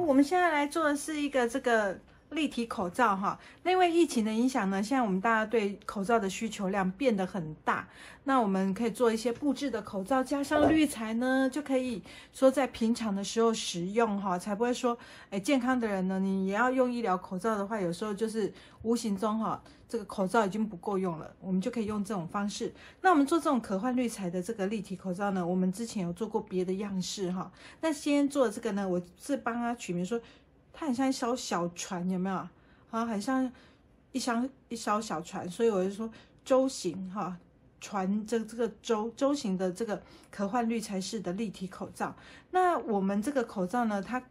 我们现在来做的是一个这个立体口罩哈。那因为疫情的影响呢，现在我们大家对口罩的需求量变得很大。那我们可以做一些布制的口罩，加上滤材呢，就可以说在平常的时候使用哈，才不会说，健康的人呢，你也要用医疗口罩的话，有时候就是无形中哈，这个口罩已经不够用了，我们就可以用这种方式。那我们做这种可换滤材的这个立体口罩呢，我们之前有做过别的样式哈。那今天做的这个呢，我是帮它取名说，它很像一艘小船，有没有？啊，很像一艘小船，所以我就说舟形哈。船这个舟形的这个可换滤材式的立体口罩，那我们这个口罩呢，它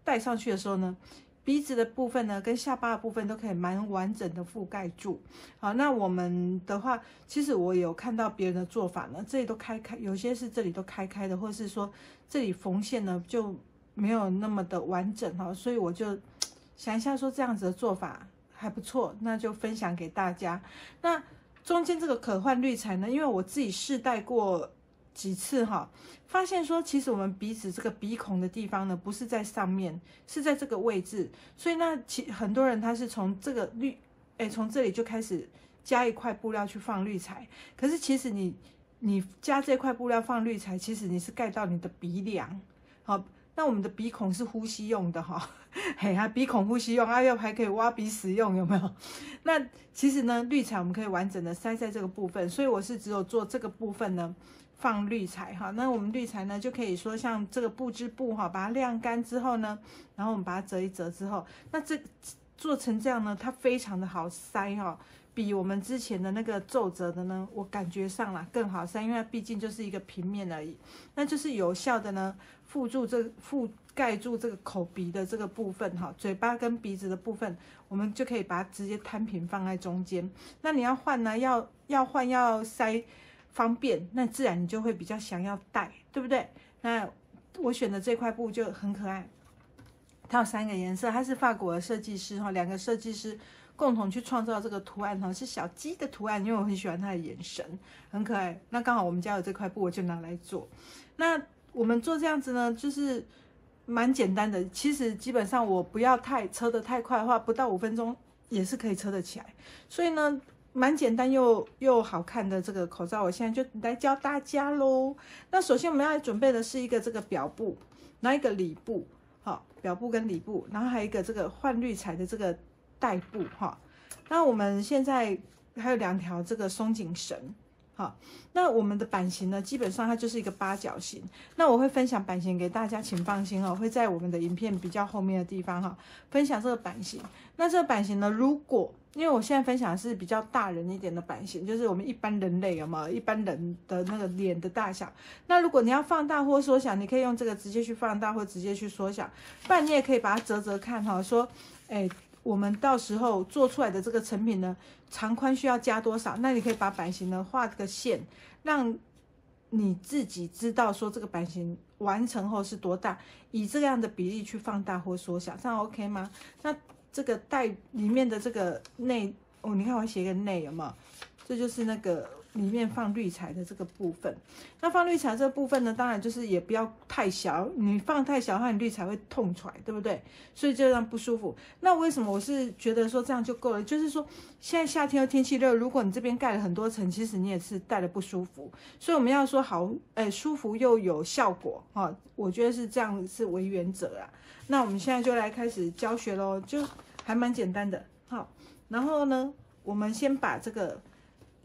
戴上去的时候呢，鼻子的部分呢跟下巴的部分都可以蛮完整的覆盖住。好，那我们的话，其实我有看到别人的做法呢，这里都开，有些是这里都开的，或者是说这里缝线呢就没有那么的完整哈，所以我就想一下说这样子的做法还不错，那就分享给大家。那中间这个可换滤材呢，因为我自己试戴过几次哈，发现说其实我们鼻子这个鼻孔的地方呢，不是在上面，是在这个位置，所以那很多人他是从这个从这里就开始加一块布料去放滤材，可是其实你加这块布料放滤材，其实你是盖到你的鼻梁，好。那我们的鼻孔是呼吸用的哈，嘿啊，鼻孔呼吸用，又还可以挖鼻使用，有没有？那其实呢，滤材我们可以完整的塞在这个部分，所以我是只有做这个部分呢放滤材哈。那我们滤材呢就可以说像这个布织布哈，把它晾干之后呢，然后我们把它折一折之后，那这做成这样呢，它非常的好塞哈。比我们之前的那个皱褶的呢，我感觉上啦更好塞，因为它毕竟就是一个平面而已，那就是有效的呢覆盖住这个口鼻的这个部分哈，嘴巴跟鼻子的部分，我们就可以把它直接摊平放在中间。那你要换呢，要换要塞方便，那自然你就会比较想要戴，对不对？那我选的这块布就很可爱，它有3个颜色，它是法国的设计师哈，2个设计师共同去创造这个图案哈，是小鸡的图案，因为我很喜欢它的眼神，很可爱。那刚好我们家有这块布，我就拿来做。那我们做这样子呢，就是蛮简单的。其实基本上我不要车得太快的话，不到5分钟也是可以车得起来。所以呢，蛮简单又好看的这个口罩，我现在就来教大家咯。那首先我们要准备的是一个这个表布，然后一个里布，好，表布跟里布，然后还有一个这个换滤材的这个带布哈。那我们现在还有2条这个松紧绳。好，那我们的版型呢，基本上它就是一个8角形。那我会分享版型给大家，请放心哦，会在我们的影片比较后面的地方哈，分享这个版型。那这个版型呢，如果因为我现在分享的是比较大人一点的版型，就是我们一般人类有没有一般人的那个脸的大小。那如果你要放大或缩小，你可以用这个直接去放大或直接去缩小，不然你也可以把它折看哈，说，我们到时候做出来的这个成品呢，长宽需要加多少？那你可以把版型呢画个线，让你自己知道说这个版型完成后是多大，以这样的比例去放大或缩小，这样 OK 吗？那这个带里面的这个内哦，你看我写个内有没有？这就是那个里面放滤材的这个部分。那放滤材这个部分呢，当然就是也不要太小，你放太小的话，你滤材会痛出来，对不对？所以就让不舒服。那为什么我是觉得说这样就够了？就是说现在夏天又天气热，如果你这边盖了很多层，其实你也是戴了不舒服。所以我们要说好，舒服又有效果哈，我觉得是这样是为原则啊。那我们现在就来开始教学咯，就还蛮简单的。好，然后呢，我们先把这个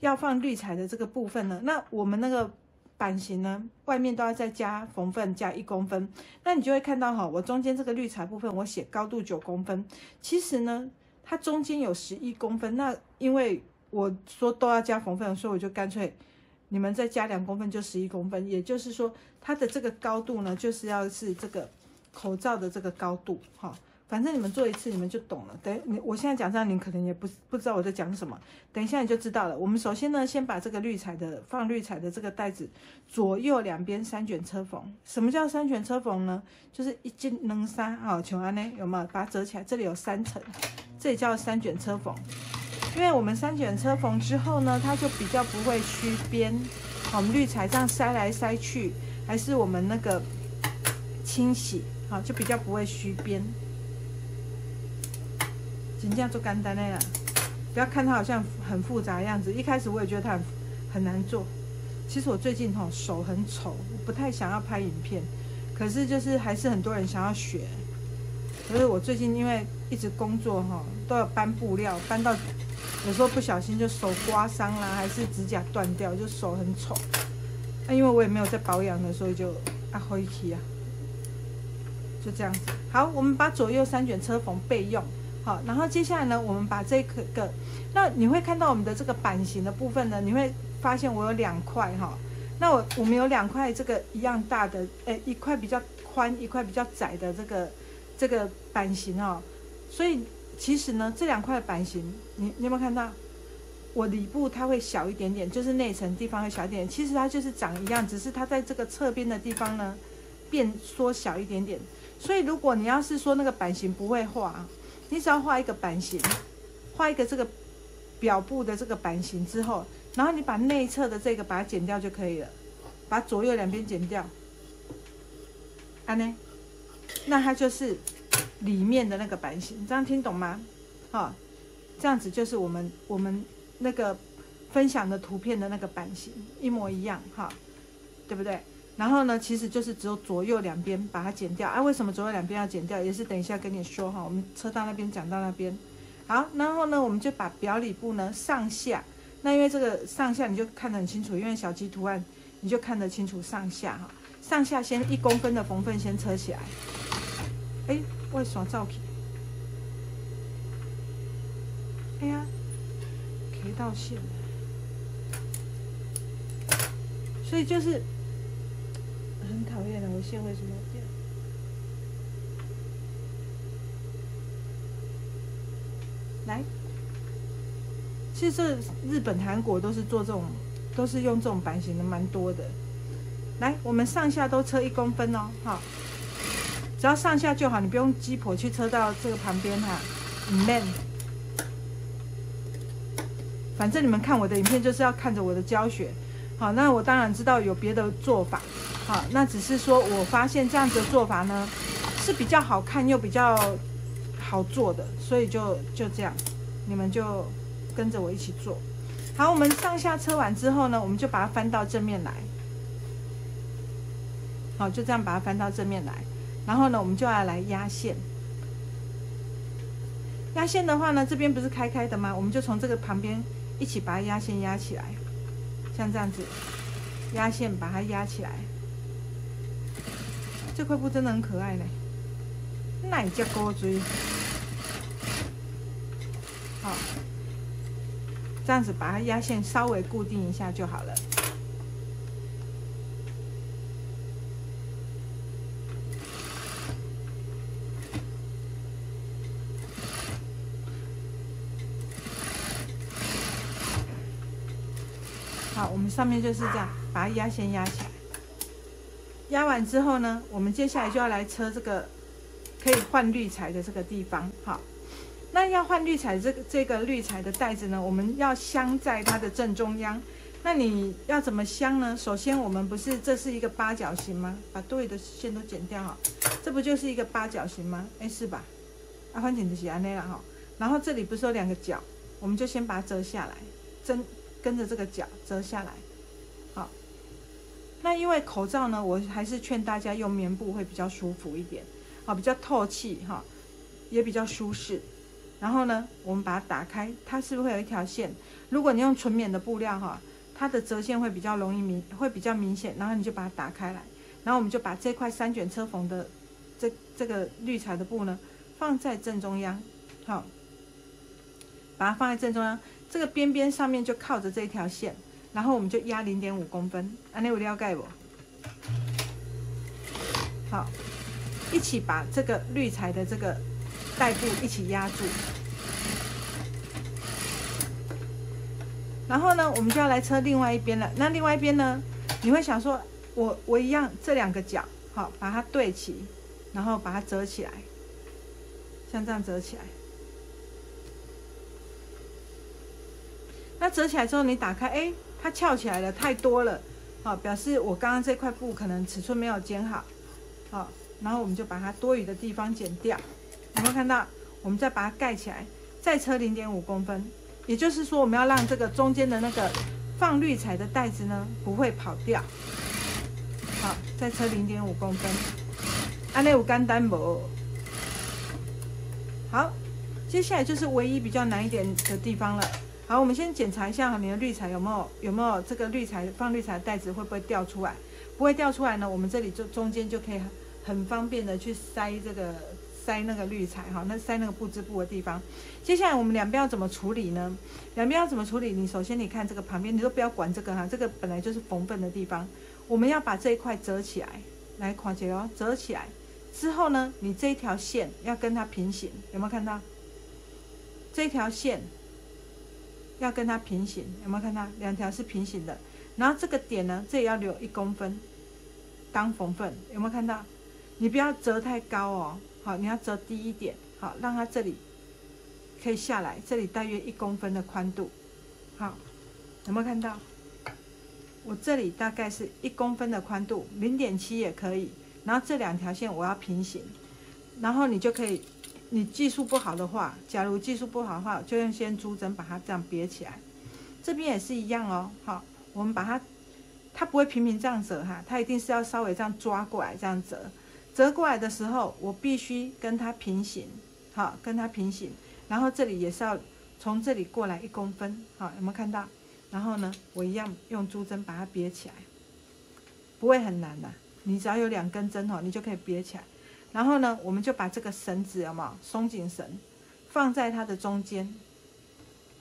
要放滤材的这个部分呢，那我们那个版型呢，外面都要再加缝份，加1公分。那你就会看到哈，我中间这个滤材部分，我写高度9公分，其实呢，它中间有11公分。那因为我说都要加缝份，所以我就干脆你们再加2公分，就11公分。也就是说，它的这个高度呢，就是要是这个口罩的这个高度哈。反正你们做一次，你们就懂了。我现在讲这样，你可能也不知道我在讲什么。等一下你就知道了。我们首先呢，先把这个放滤材的这个袋子左右2边3卷车缝。什么叫3卷车缝呢？就是一斤能3啊，像安呢有没有？把它折起来，这里有3层，这里叫3卷车缝。因为我们3卷车缝之后呢，它就比较不会曲边。我们滤材这样塞来塞去，还是我们那个清洗好，就比较不会虚边。真正做简单的啦，不要看它好像很复杂的样子。一开始我也觉得它很难做。其实我最近手很丑，我不太想要拍影片，可是就是还是很多人想要学。可是我最近因为一直工作都要搬布料，搬到有时候不小心就手刮伤啦，还是指甲断掉，就手很丑。因为我也没有在保养的，所以就回去啊，就这样子。好，我们把左右3卷车缝备用。好，然后接下来呢，我们把这个，那你会看到我们的这个版型的部分呢，你会发现我有2块那我们有2块这个一样大的，一块比较宽，一块比较窄的这个版型所以其实呢，这2块的版型，你有没有看到？我里部它会小一点点，就是内层地方会小一点点，其实它就是长一样，只是它在这个侧边的地方呢变缩小一点点。所以如果你要是说那个版型不会画，你只要画一个版型，画一个这个表布的这个版型之后，然后你把内侧的这个把它剪掉就可以了，把左右2边剪掉，那它就是里面的那个版型，这样听懂吗？这样子就是我们那个分享的图片的那个版型一模一样对不对？然后呢，其实就是只有左右2边把它剪掉为什么左右2边要剪掉？也是等一下跟你说我们车到那边讲到那边。好，然后呢，我们就把表里部呢上下，那因为这个上下你就看得很清楚，因为小鸡图案你就看得清楚上下上下先1公分的缝份先车起来。我的线走去，哎呀，K 到线了，所以就是很讨厌的，我线为什么要这样？来，其实这日本、韩国都是做这种，都是用这种版型的，蛮多的。来，我们上下都车1公分只要上下就好，你不用鸡婆去车到这个旁边慢。反正你们看我的影片就是要看着我的教学。好，那我当然知道有别的做法。好，那只是说我发现这样子的做法呢是比较好看又比较好做的，所以就这样，你们就跟着我一起做。好，我们上下车完之后呢，我们就把它翻到正面来。好，就这样把它翻到正面来。然后呢，我们就要来压线。压线的话呢，这边不是开开的吗？我们就从这个旁边一起把它压线压起来，像这样子，压线把它压起来。这块布真的很可爱呢，那也叫钩锥。好，这样子把它压线稍微固定一下就好了。好，我们上面就是这样，把它压线压起来。压完之后呢，我们接下来就要来车这个可以换滤材的这个地方。好，那要换滤材这个滤材的带子呢，我们要镶在它的正中央。那你要怎么镶呢？首先我们不是这是一个八角形吗？把多余的线都剪掉这不就是一个八角形吗？是吧？反正就是这样然后这里不是有2个角，我们就先把它折下来，跟着这个角折下来。好，那因为口罩呢，我还是劝大家用棉布会比较舒服一点，比较透气也比较舒适。然后呢，我们把它打开，它是不是会有一条线？如果你用纯棉的布料它的折线会比较会比较明显。然后你就把它打开来，然后我们就把这块3卷车缝的这个滤材的布呢放在正中央。好，把它放在正中央。这个边边上面就靠着这条线，然后我们就压0.5公分，这样有了解不？好，一起把这个滤材的这个带布一起压住。然后呢，我们就要来车另外一边了。那另外一边呢，你会想说，我一样这2个角，好，把它对齐，然后把它折起来，像这样折起来。那折起来之后，你打开，它翘起来了，太多了，表示我刚刚这块布可能尺寸没有剪好，然后我们就把它多余的地方剪掉，有没有看到？我们再把它盖起来，再车0.5公分，也就是说我们要让这个中间的那个放滤材的袋子呢不会跑掉。好，再车0.5公分，安内有简单不？好，接下来就是唯一比较难一点的地方了。好，我们先检查一下你的滤材有没有这个滤材放滤材的袋子会不会掉出来？不会掉出来呢，我们这里就中间就可以很方便的去塞那个滤材哈，那塞那个布织布的地方。接下来我们两边要怎么处理呢？两边要怎么处理？你首先你看这个旁边，你都不要管这个哈，这个本来就是缝缝的地方，我们要把这一块折起来，来看起来哦，折起来之后呢，你这一条线要跟它平行，有没有看到？这一条线要跟它平行，有没有看到？两条是平行的，然后这个点呢，这也要留1公分当缝缝，有没有看到？你不要折太高哦，好，你要折低一点，好，让它这里可以下来，这里大约1公分的宽度，好，有没有看到？我这里大概是1公分的宽度，0.7也可以，然后这两条线我要平行，然后你就可以。你技术不好的话，假如技术不好的话，就用先珠针把它这样别起来。这边也是一样哦，好，我们把它不会平平这样折哈，它一定是要稍微这样抓过来，这样折。折过来的时候，我必须跟它平行，好，跟它平行。然后这里也是要从这里过来1公分，好，有没有看到？然后呢，我一样用珠针把它别起来，不会很难的。你只要有2根针哦，你就可以别起来。然后呢，我们就把这个绳子有没有松紧绳放在它的中间，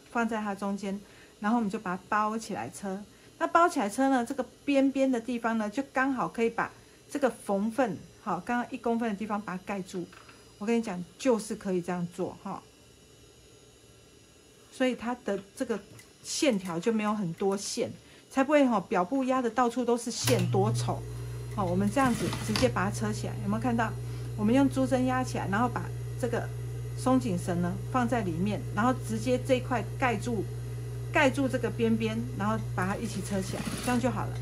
放在它中间，然后我们就把它包起来车。那包起来车呢，这个边边的地方呢，就刚好可以把这个缝缝，好，刚刚1公分的地方把它盖住。我跟你讲，就是可以这样做哈，所以它的这个线条就没有很多线，才不会表布压的到处都是线，多丑。好，我们这样子直接把它车起来，有没有看到？我们用珠针压起来，然后把这个松紧绳呢放在里面，然后直接这一块盖住这个边边，然后把它一起车起来，这样就好了。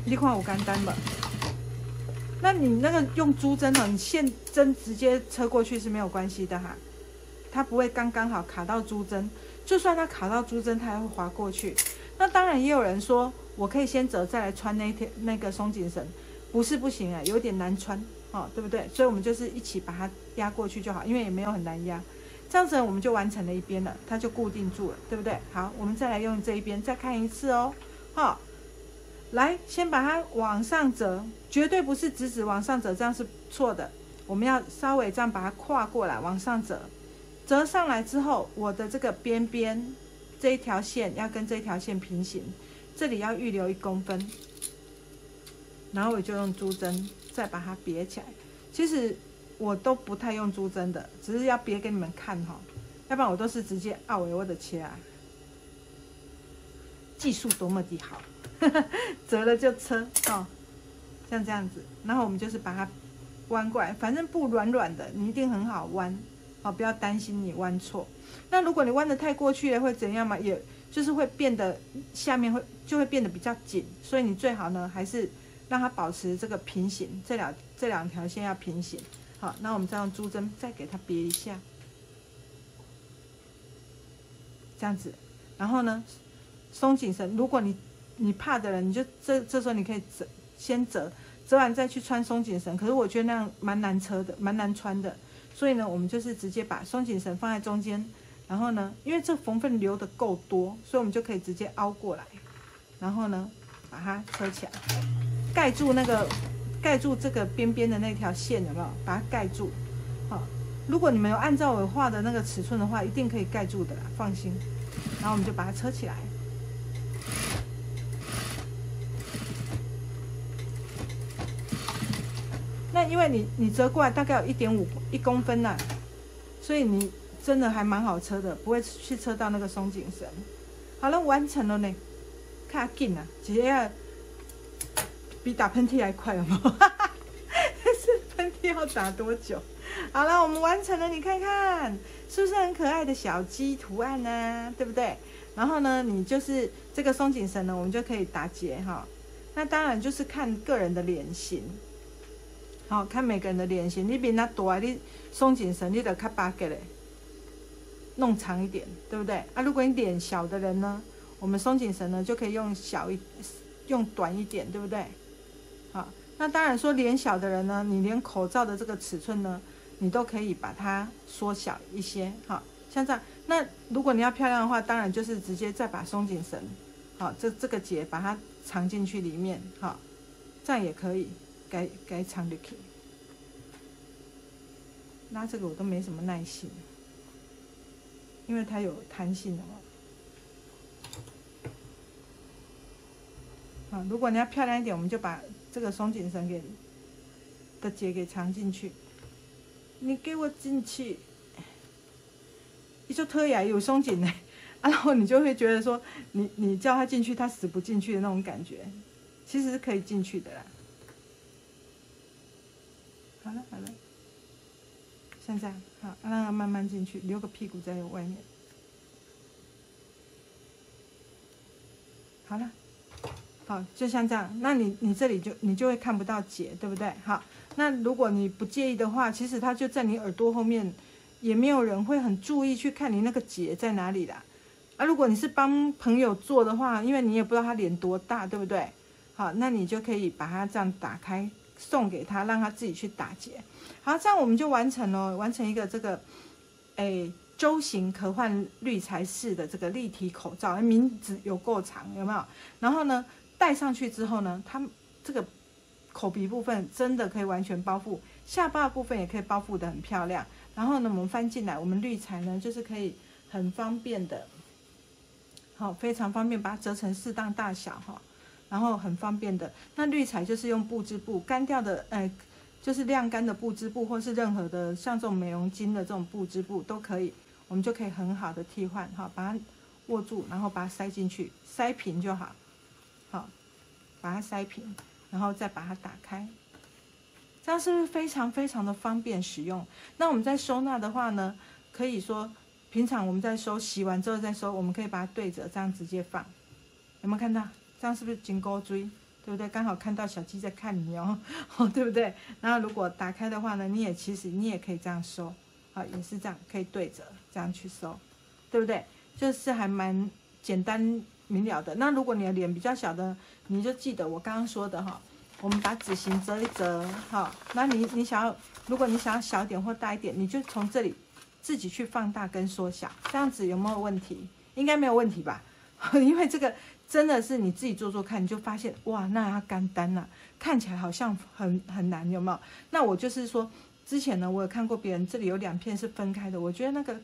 你看我简单吧？那你那个用珠针哦，你线针直接车过去是没有关系的哈，它不会刚刚好卡到珠针，就算它卡到珠针，它也会滑过去。那当然也有人说，我可以先折再来穿那个松紧绳。不是不行啊，有点难穿哦，对不对？所以我们就是一起把它压过去就好，因为也没有很难压。这样子我们就完成了一边了，它就固定住了，对不对？好，我们再来用这一边再看一次哦。好，来先把它往上折，绝对不是直往上折，这样是错的。我们要稍微这样把它跨过来往上折，折上来之后，我的这个边边这一条线要跟这一条线平行，这里要预留1公分。然后我就用珠针再把它别起来。其实我都不太用珠针的，只是要别给你们看哈，要不然我都是直接奥维我的切啊。技术多么的好，折了就车哦，像这样子。然后我们就是把它弯过来，反正布软软的，你一定很好弯哦，不要担心你弯错。那如果你弯得太过去了，会怎样嘛？也就是会变得下面就会变得比较紧，所以你最好呢还是。让它保持这个平行，这两条线要平行。好，那我们再用珠针再给它别一下，这样子。然后呢，松紧绳，如果你怕的人，你就这时候你可以先折完再去穿松紧绳。可是我觉得那样蛮难穿的。所以呢，我们就是直接把松紧绳放在中间，然后呢，因为这缝缝留的够多，所以我们就可以直接凹过来，然后呢，把它车起来。盖住这个边边的那条线，有没有？把它盖住。好，如果你们有按照我画的那个尺寸的话，一定可以盖住的啦，放心。然后我们就把它车起来。那因为你折过来大概有1公分呐，所以你真的还蛮好车的，不会去车到那个松紧绳。好了，完成了呢，看紧啊，直接。比打喷嚏还快，有没有？是喷嚏要打多久？好了，我们完成了，你看看是不是很可爱的小鸡图案呢？对不对？然后呢，你就是这个松紧绳呢，我们就可以打结哈。那当然就是看个人的脸型，好，看每个人的脸型，你面啊大，你松紧绳你就较巴结嘞，弄长一点，对不对？啊，如果你脸小的人呢，我们松紧绳呢就可以用短一点，对不对？好，那当然说脸小的人呢，你连口罩的这个尺寸呢，你都可以把它缩小一些，好，像这样。那如果你要漂亮的话，当然就是直接再把松紧绳，好，这个结把它藏进去里面，好，这样也可以。该藏进去，拉这个我都没什么耐心，因为它有弹性的嘛。如果你要漂亮一点，我们就把这个松紧绳的结给藏进去。你给我进去，你就特雅有松紧的，然后你就会觉得说，你叫他进去，他死不进去的那种感觉，其实是可以进去的啦。好了，像这样，好，让它慢慢进去，留个屁股在外面。好了，好，就像这样，那你这里你就会看不到结，对不对？好，那如果你不介意的话，其实它就在你耳朵后面，也没有人会很注意去看你那个结在哪里啦。啊，如果你是帮朋友做的话，因为你也不知道他脸多大，对不对？好，那你就可以把它这样打开。送给他，让他自己去打结。好，这样我们就完成一个这个，舟形可换滤材式的这个立体口罩，名字有够长，有没有？然后呢，戴上去之后呢，它这个口鼻部分真的可以完全包覆，下巴的部分也可以包覆得很漂亮。然后呢，我们翻进来，我们滤材呢就是可以很方便的，好，非常方便，把它折成适当大小哈。然后很方便的，那滤材就是用布织布干掉的，就是晾干的布织布，或是任何的像这种美容巾的这种布织布都可以，我们就可以很好的替换哈，把它握住，然后把它塞进去，塞平就好，好，把它塞平，然后再把它打开，这样是不是非常非常的方便使用？那我们在收纳的话呢，可以说平常我们在收，洗完之后再收，我们可以把它对折，这样直接放，有没有看到？这样是不是金钩锥，对不对？刚好看到小鸡在看你哦，对不对？然后如果打开的话呢，其实你也可以这样收，好，也是这样，可以对折这样去收，对不对？就是还蛮简单明了的。那如果你的脸比较小的，你就记得我刚刚说的哈，我们把纸型折一折，好，那你想要，如果你想要小一点或大一点，你就从这里自己去放大跟缩小，这样子有没有问题？应该没有问题吧？因为这个。真的是你自己做做看，你就发现哇，那它简单啊，看起来好像很难，有没有？那我就是说，之前呢，我有看过别人这里有2片是分开的，我觉得那个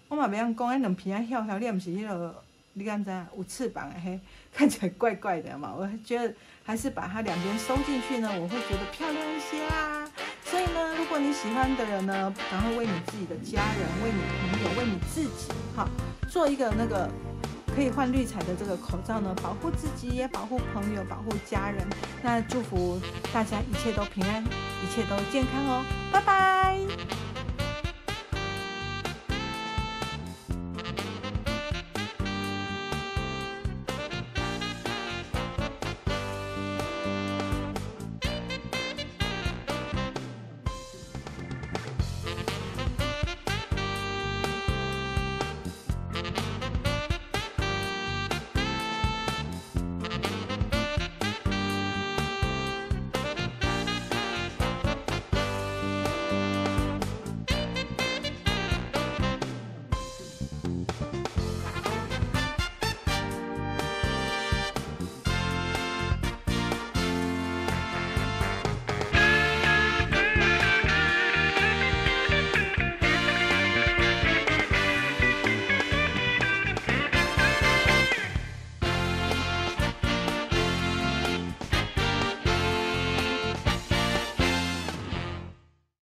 我嘛不想讲，那2片啊翘翘，你不是那个你敢知有翅膀的嘿，看起来怪怪的嘛。我觉得还是把它2边收进去呢，我会觉得漂亮一些啦。所以呢，如果你喜欢的人呢，赶快为你自己的家人、为你朋友、为你自己，好，做一个那个。可以换滤材的这个口罩呢，保护自己，也保护朋友，保护家人。那祝福大家一切都平安，一切都健康哦，拜拜。